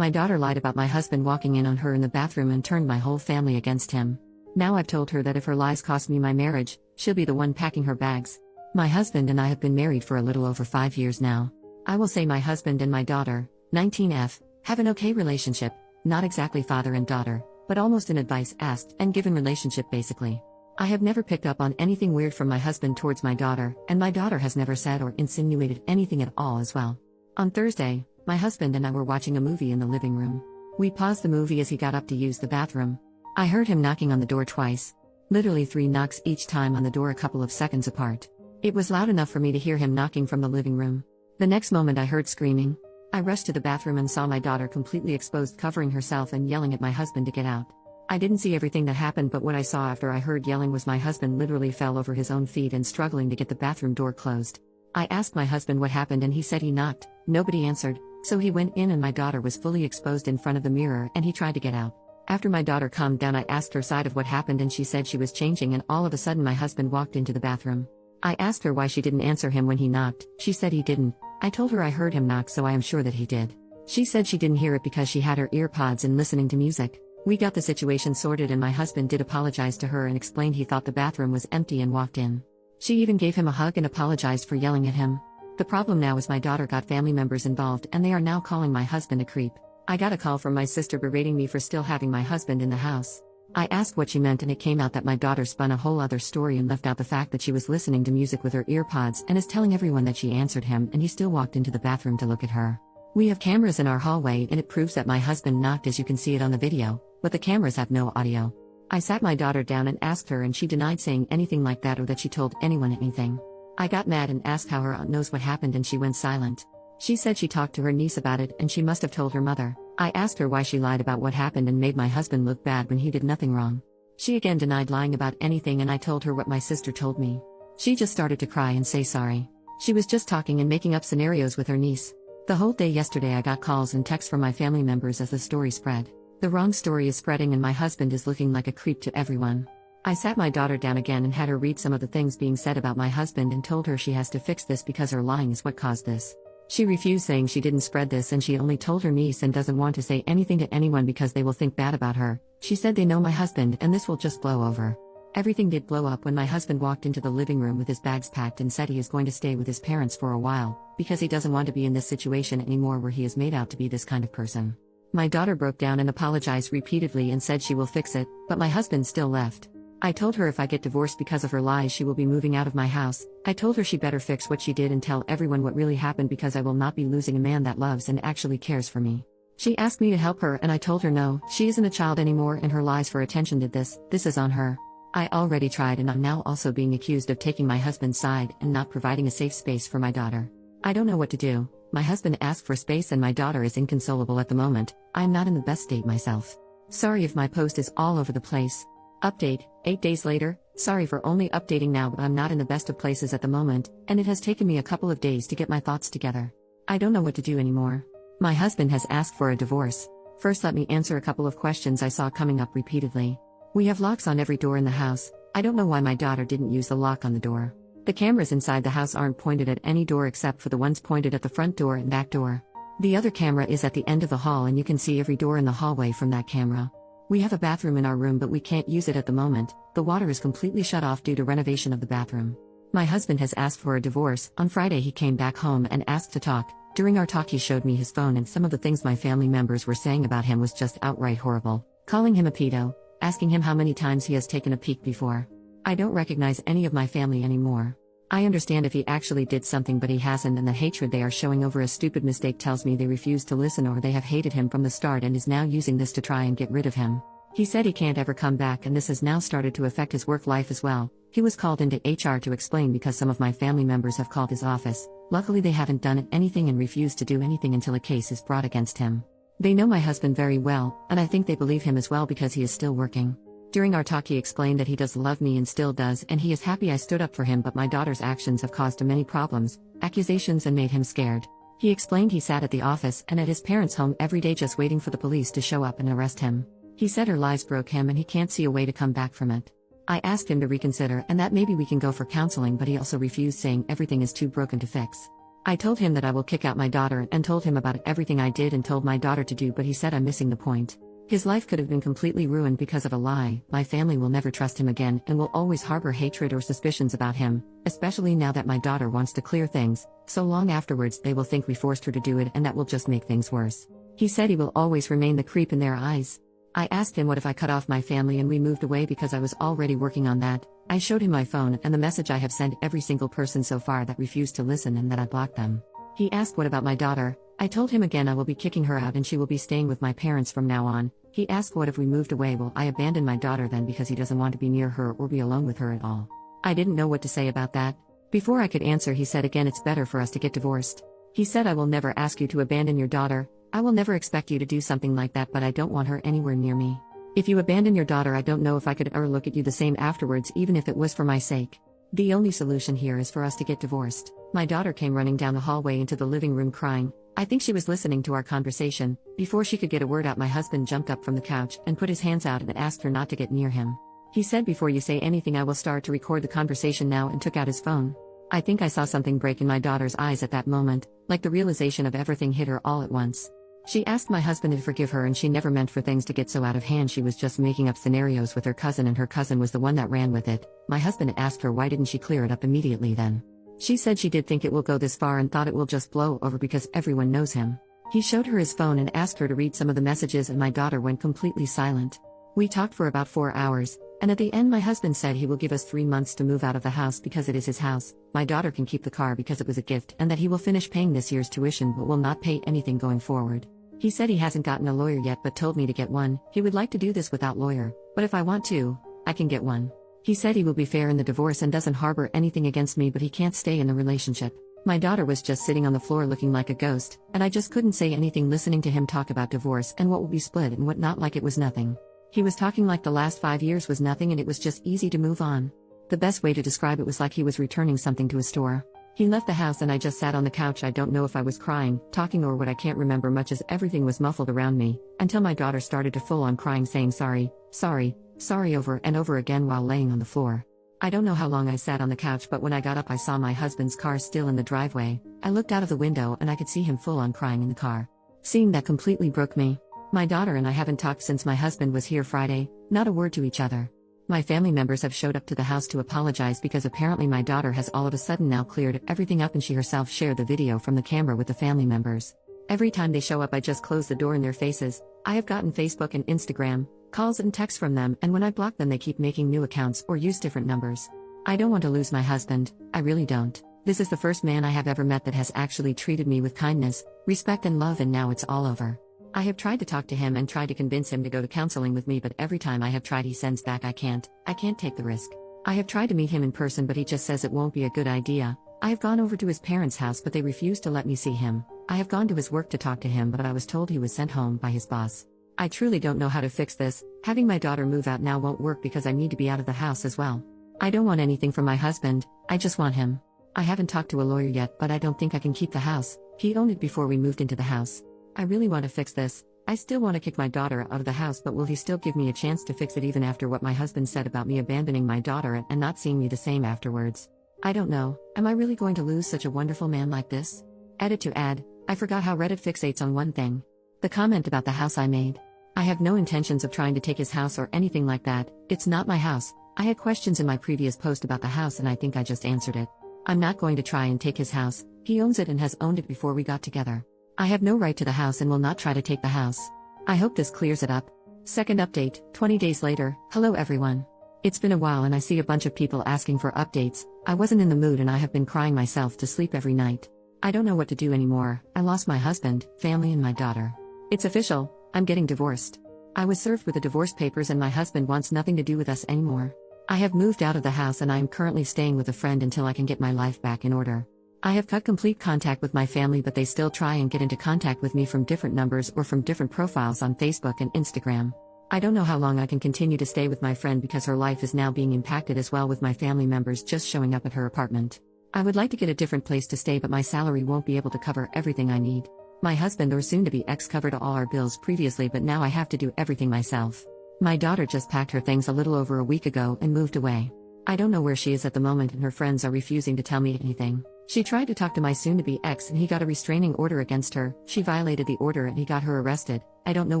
My daughter lied about my husband walking in on her in the bathroom and turned my whole family against him. Now I've told her that if her lies cost me my marriage, she'll be the one packing her bags. My husband and I have been married for a little over 5 years now. I will say my husband and my daughter, 19F, have an okay relationship, not exactly father and daughter, but almost an advice asked and given relationship basically. I have never picked up on anything weird from my husband towards my daughter, and my daughter has never said or insinuated anything at all as well. On Thursday, my husband and I were watching a movie in the living room. We paused the movie as he got up to use the bathroom. I heard him knocking on the door twice. Literally 3 knocks each time on the door a couple of seconds apart. It was loud enough for me to hear him knocking from the living room. The next moment I heard screaming. I rushed to the bathroom and saw my daughter completely exposed, covering herself and yelling at my husband to get out. I didn't see everything that happened, but what I saw after I heard yelling was my husband literally fell over his own feet and struggling to get the bathroom door closed. I asked my husband what happened and he said he knocked. Nobody answered, so he went in and my daughter was fully exposed in front of the mirror and he tried to get out. After my daughter calmed down, I asked her side of what happened and she said she was changing and all of a sudden my husband walked into the bathroom. I asked her why she didn't answer him when he knocked. She said he didn't. I told her I heard him knock, so I am sure that he did. She said she didn't hear it because she had her ear pods in listening to music. We got the situation sorted and my husband did apologize to her and explained he thought the bathroom was empty and walked in. She even gave him a hug and apologized for yelling at him. The problem now is my daughter got family members involved and they are now calling my husband a creep. I got a call from my sister berating me for still having my husband in the house. I asked what she meant and it came out that my daughter spun a whole other story and left out the fact that she was listening to music with her ear pods and is telling everyone that she answered him and he still walked into the bathroom to look at her. We have cameras in our hallway and it proves that my husband knocked, as you can see it on the video, but the cameras have no audio. I sat my daughter down and asked her and she denied saying anything like that or that she told anyone anything. I got mad and asked how her aunt knows what happened and she went silent. She said she talked to her niece about it and she must have told her mother. I asked her why she lied about what happened and made my husband look bad when he did nothing wrong. She again denied lying about anything and I told her what my sister told me. She just started to cry and say sorry. She was just talking and making up scenarios with her niece. The whole day yesterday I got calls and texts from my family members as the story spread. The wrong story is spreading and my husband is looking like a creep to everyone. I sat my daughter down again and had her read some of the things being said about my husband and told her she has to fix this because her lying is what caused this. She refused, saying she didn't spread this and she only told her niece and doesn't want to say anything to anyone because they will think bad about her. She said they know my husband and this will just blow over. Everything did blow up when my husband walked into the living room with his bags packed and said he is going to stay with his parents for a while, because he doesn't want to be in this situation anymore where he is made out to be this kind of person. My daughter broke down and apologized repeatedly and said she will fix it, but my husband still left. I told her if I get divorced because of her lies she will be moving out of my house. I told her she better fix what she did and tell everyone what really happened because I will not be losing a man that loves and actually cares for me. She asked me to help her and I told her no, she isn't a child anymore and her lies for attention did this is on her. I already tried and I'm now also being accused of taking my husband's side and not providing a safe space for my daughter. I don't know what to do. My husband asked for space and my daughter is inconsolable at the moment. I am not in the best state myself. Sorry if my post is all over the place. Update, 8 days later. Sorry for only updating now, but I'm not in the best of places at the moment, and it has taken me a couple of days to get my thoughts together. I don't know what to do anymore. My husband has asked for a divorce. First, let me answer a couple of questions I saw coming up repeatedly. We have locks on every door in the house. I don't know why my daughter didn't use the lock on the door. The cameras inside the house aren't pointed at any door except for the ones pointed at the front door and back door. The other camera is at the end of the hall and you can see every door in the hallway from that camera. We have a bathroom in our room but we can't use it at the moment. The water is completely shut off due to renovation of the bathroom. My husband has asked for a divorce. On Friday he came back home and asked to talk. During our talk he showed me his phone and some of the things my family members were saying about him was just outright horrible. Calling him a pedo, asking him how many times he has taken a peek before. I don't recognize any of my family anymore. I understand if he actually did something but he hasn't, and the hatred they are showing over a stupid mistake tells me they refuse to listen or they have hated him from the start and is now using this to try and get rid of him. He said he can't ever come back and this has now started to affect his work life as well. He was called into HR to explain because some of my family members have called his office. Luckily they haven't done anything and refused to do anything until a case is brought against him. They know my husband very well, and I think they believe him as well because he is still working. During our talk he explained that he does love me and still does and he is happy I stood up for him, but my daughter's actions have caused him many problems, accusations, and made him scared. He explained he sat at the office and at his parents' home every day just waiting for the police to show up and arrest him. He said her lies broke him and he can't see a way to come back from it. I asked him to reconsider and that maybe we can go for counseling, but he also refused, saying everything is too broken to fix. I told him that I will kick out my daughter and told him about everything I did and told my daughter to do, but he said I'm missing the point. His life could have been completely ruined because of a lie. My family will never trust him again and will always harbor hatred or suspicions about him, especially now that my daughter wants to clear things. So long afterwards they will think we forced her to do it, and that will just make things worse. He said he will always remain the creep in their eyes. I asked him what if I cut off my family and we moved away, because I was already working on that. I showed him my phone and the message I have sent every single person so far that refused to listen and that I blocked them. He asked what about my daughter. I told him again I will be kicking her out and she will be staying with my parents from now on. He asked what if we moved away, will I abandon my daughter then because he doesn't want to be near her or be alone with her at all. I didn't know what to say about that. Before I could answer he said again it's better for us to get divorced. He said I will never ask you to abandon your daughter. I will never expect you to do something like that, but I don't want her anywhere near me. If you abandon your daughter, I don't know if I could ever look at you the same afterwards, even if it was for my sake. The only solution here is for us to get divorced. My daughter came running down the hallway into the living room crying. I think she was listening to our conversation. Before she could get a word out, my husband jumped up from the couch and put his hands out and asked her not to get near him. He said, before you say anything I will start to record the conversation now, and took out his phone. I think I saw something break in my daughter's eyes at that moment, like the realization of everything hit her all at once. She asked my husband to forgive her, and she never meant for things to get so out of hand. She was just making up scenarios with her cousin, and her cousin was the one that ran with it. My husband asked her why didn't she clear it up immediately then. She said she did think it will go this far and thought it will just blow over because everyone knows him. He showed her his phone and asked her to read some of the messages, and my daughter went completely silent. We talked for about 4 hours, and at the end my husband said he will give us 3 months to move out of the house because it is his house. My daughter can keep the car because it was a gift, and that he will finish paying this year's tuition but will not pay anything going forward. He said he hasn't gotten a lawyer yet but told me to get one. He would like to do this without lawyer, but if I want to, I can get one. He said he will be fair in the divorce and doesn't harbor anything against me, but he can't stay in the relationship. My daughter was just sitting on the floor looking like a ghost, and I just couldn't say anything listening to him talk about divorce and what will be split and what not, like it was nothing. He was talking like the last 5 years was nothing and it was just easy to move on. The best way to describe it was like he was returning something to a store. He left the house and I just sat on the couch. I don't know if I was crying, talking, or what. I can't remember much as everything was muffled around me, until my daughter started to full on crying, saying sorry, sorry, sorry over and over again while laying on the floor. I don't know how long I sat on the couch, but when I got up I saw my husband's car still in the driveway. I looked out of the window and I could see him full on crying in the car. Seeing that completely broke me. My daughter and I haven't talked since my husband was here Friday, not a word to each other. My family members have showed up to the house to apologize because apparently my daughter has all of a sudden now cleared everything up, and she herself shared the video from the camera with the family members. Every time they show up I just close the door in their faces. I have gotten Facebook and Instagram calls and texts from them, and when I block them they keep making new accounts or use different numbers. I don't want to lose my husband, I really don't. This is the first man I have ever met that has actually treated me with kindness, respect and love, and now it's all over. I have tried to talk to him and tried to convince him to go to counseling with me, but every time I have tried he sends back I can't take the risk. I have tried to meet him in person but he just says it won't be a good idea. I have gone over to his parents' house but they refuse to let me see him. I have gone to his work to talk to him but I was told he was sent home by his boss. I truly don't know how to fix this. Having my daughter move out now won't work because I need to be out of the house as well. I don't want anything from my husband, I just want him. I haven't talked to a lawyer yet, but I don't think I can keep the house. He owned it before we moved into the house. I really want to fix this. I still want to kick my daughter out of the house, but will he still give me a chance to fix it even after what my husband said about me abandoning my daughter and not seeing me the same afterwards? I don't know. Am I really going to lose such a wonderful man like this? Edit to add, I forgot how Reddit fixates on one thing. The comment about the house I made. I have no intentions of trying to take his house or anything like that. It's not my house. I had questions in my previous post about the house and I think I just answered it. I'm not going to try and take his house. He owns it and has owned it before we got together. I have no right to the house and will not try to take the house. I hope this clears it up. Second update, 20 days later. Hello everyone. It's been a while and I see a bunch of people asking for updates. I wasn't in the mood and I have been crying myself to sleep every night. I don't know what to do anymore. I lost my husband, family and my daughter. It's official, I'm getting divorced. I was served with the divorce papers and my husband wants nothing to do with us anymore. I have moved out of the house and I am currently staying with a friend until I can get my life back in order. I have cut complete contact with my family but they still try and get into contact with me from different numbers or from different profiles on Facebook and Instagram. I don't know how long I can continue to stay with my friend because her life is now being impacted as well, with my family members just showing up at her apartment. I would like to get a different place to stay but my salary won't be able to cover everything I need. My husband or soon-to-be ex covered all our bills previously but now I have to do everything myself. My daughter just packed her things a little over a week ago and moved away. I don't know where she is at the moment and her friends are refusing to tell me anything. She tried to talk to my soon-to-be ex and he got a restraining order against her. She violated the order and he got her arrested. I don't know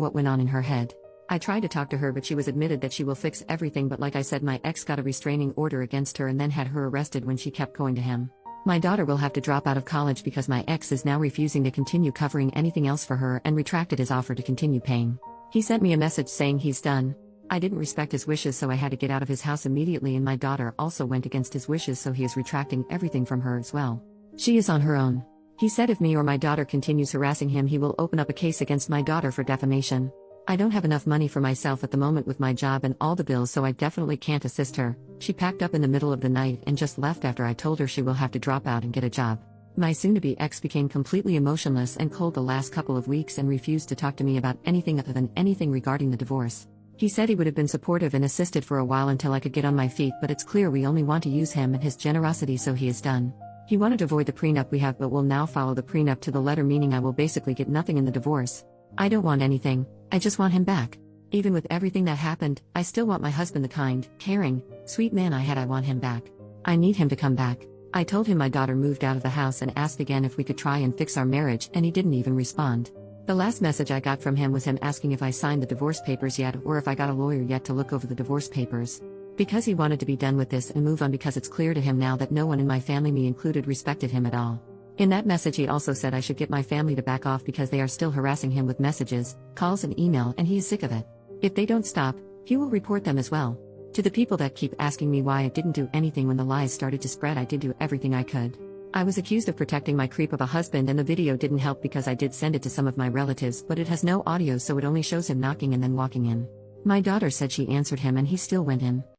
what went on in her head. I tried to talk to her but she was admitted that she will fix everything, but like I said, my ex got a restraining order against her and then had her arrested when she kept going to him. My daughter will have to drop out of college because my ex is now refusing to continue covering anything else for her and retracted his offer to continue paying. He sent me a message saying he's done. I didn't respect his wishes, so I had to get out of his house immediately, and my daughter also went against his wishes, so he is retracting everything from her as well. She is on her own. He said if me or my daughter continues harassing him, he will open up a case against my daughter for defamation. I don't have enough money for myself at the moment with my job and all the bills, so I definitely can't assist her. She packed up in the middle of the night and just left after I told her she will have to drop out and get a job. My soon-to-be ex became completely emotionless and cold the last couple of weeks and refused to talk to me about anything other than anything regarding the divorce. He said he would have been supportive and assisted for a while until I could get on my feet, but it's clear we only want to use him and his generosity, so he is done. He wanted to avoid the prenup we have but will now follow the prenup to the letter, meaning I will basically get nothing in the divorce. I don't want anything, I just want him back. Even with everything that happened, I still want my husband, the kind, caring, sweet man I had. I want him back. I need him to come back. I told him my daughter moved out of the house and asked again if we could try and fix our marriage, and he didn't even respond. The last message I got from him was him asking if I signed the divorce papers yet or if I got a lawyer yet to look over the divorce papers. Because he wanted to be done with this and move on, because it's clear to him now that no one in my family, me included, respected him at all. In that message he also said I should get my family to back off because they are still harassing him with messages, calls and email, and he is sick of it. If they don't stop, he will report them as well. To the people that keep asking me why I didn't do anything when the lies started to spread, I did do everything I could. I was accused of protecting my creep of a husband, and the video didn't help because I did send it to some of my relatives, but it has no audio, so it only shows him knocking and then walking in. My daughter said she answered him and he still went in.